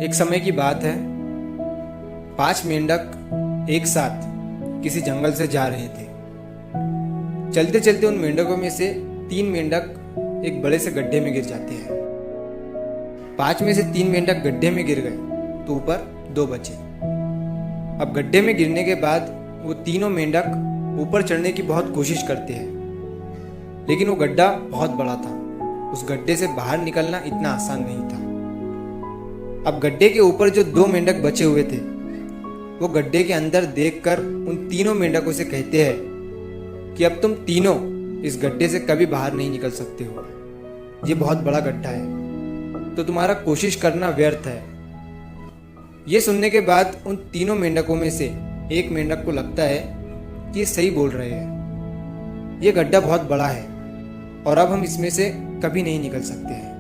एक समय की बात है। 5 मेंढक एक साथ किसी जंगल से जा रहे थे। चलते चलते उन मेंढकों में से 3 मेंढक एक बड़े से गड्ढे में गिर जाते हैं। 5 में से 3 मेंढक गड्ढे में गिर गए तो ऊपर 2 बचे। अब गड्ढे में गिरने के बाद वो तीनों मेंढक ऊपर चढ़ने की बहुत कोशिश करते हैं, लेकिन वो गड्ढा बहुत बड़ा था। उस गड्ढे से बाहर निकलना इतना आसान नहीं था। अब गड्ढे के ऊपर जो 2 मेंढक बचे हुए थे वो गड्ढे के अंदर देखकर उन तीनों मेंढकों से कहते हैं कि अब तुम तीनों इस गड्ढे से कभी बाहर नहीं निकल सकते हो। ये बहुत बड़ा गड्ढा है, तो तुम्हारा कोशिश करना व्यर्थ है। ये सुनने के बाद उन तीनों मेंढकों में से एक मेंढक को लगता है कि ये सही बोल रहे हैं। ये गड्ढा बहुत बड़ा है और अब हम इसमें से कभी नहीं निकल सकते हैं।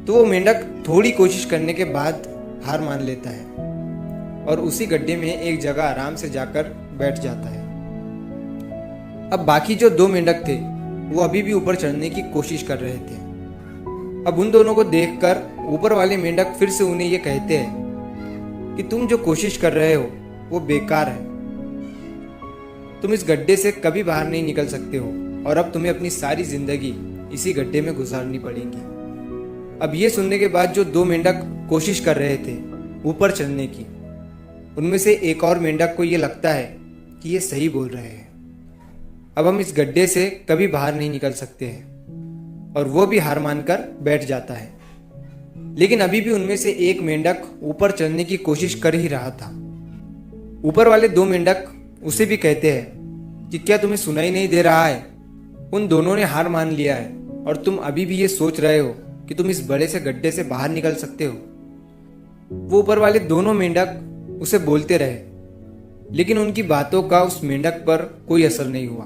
तो वो मेंढक थोड़ी कोशिश करने के बाद हार मान लेता है और उसी गड्ढे में एक जगह आराम से जाकर बैठ जाता है। अब बाकी जो 2 मेंढक थे वो अभी भी ऊपर चढ़ने की कोशिश कर रहे थे। अब उन दोनों को देखकर ऊपर वाले मेंढक फिर से उन्हें ये कहते हैं कि तुम जो कोशिश कर रहे हो वो बेकार है। तुम इस गड्ढे से कभी बाहर नहीं निकल सकते हो और अब तुम्हें अपनी सारी जिंदगी इसी गड्ढे में गुजारनी पड़ेगी। अब ये सुनने के बाद जो 2 मेंढक कोशिश कर रहे थे ऊपर चढ़ने की, उनमें से एक और मेंढक को ये लगता है कि ये सही बोल रहे हैं। अब हम इस गड्ढे से कभी बाहर नहीं निकल सकते हैं और वो भी हार मानकर बैठ जाता है। लेकिन अभी भी उनमें से एक मेंढक ऊपर चढ़ने की कोशिश कर ही रहा था। ऊपर वाले 2 मेंढक उसे भी कहते हैं कि क्या तुम्हें सुनाई नहीं दे रहा है? उन दोनों ने हार मान लिया है और तुम अभी भी ये सोच रहे हो कि तुम इस बड़े से गड्ढे से बाहर निकल सकते हो। वो ऊपर वाले दोनों मेंढक उसे बोलते रहे, लेकिन उनकी बातों का उस मेंढक पर कोई असर नहीं हुआ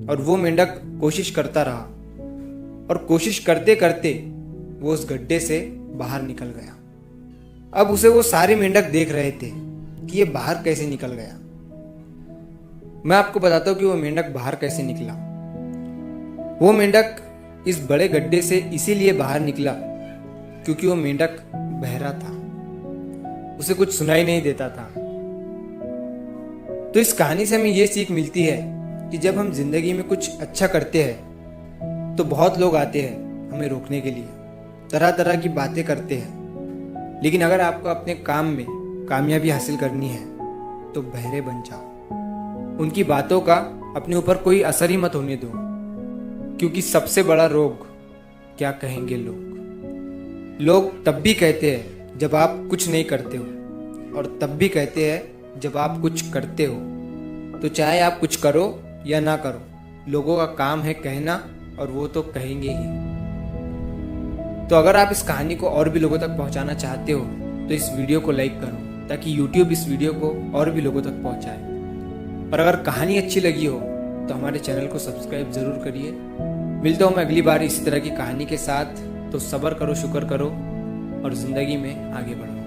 और वो मेंढक कोशिश करता रहा और कोशिश करते करते वो उस गड्ढे से बाहर निकल गया। अब उसे वो सारे मेंढक देख रहे थे कि ये बाहर कैसे निकल गया। मैं आपको बताता हूँ कि वो मेंढक बाहर कैसे निकला। वो मेंढक इस बड़े गड्ढे से इसीलिए बाहर निकला क्योंकि वो मेंढक बहरा था, उसे कुछ सुनाई नहीं देता था। तो इस कहानी से हमें ये सीख मिलती है कि जब हम जिंदगी में कुछ अच्छा करते हैं तो बहुत लोग आते हैं हमें रोकने के लिए, तरह तरह की बातें करते हैं। लेकिन अगर आपको अपने काम में कामयाबी हासिल करनी है तो बहरे बन जाओ। उनकी बातों का अपने ऊपर कोई असर ही मत होने दो, क्योंकि सबसे बड़ा रोग क्या कहेंगे लोग। लोग तब भी कहते हैं जब आप कुछ नहीं करते हो और तब भी कहते हैं जब आप कुछ करते हो। तो चाहे आप कुछ करो या ना करो, लोगों का काम है कहना और वो तो कहेंगे ही। तो अगर आप इस कहानी को और भी लोगों तक पहुंचाना चाहते हो तो इस वीडियो को लाइक करो ताकि YouTube इस वीडियो को और भी लोगों तक पहुंचाए। और अगर कहानी अच्छी लगी हो तो हमारे चैनल को सब्सक्राइब जरूर करिए। मिलता हूँ मैं अगली बार इसी तरह की कहानी के साथ। तो सब्र करो, शुक्र करो और जिंदगी में आगे बढ़ो।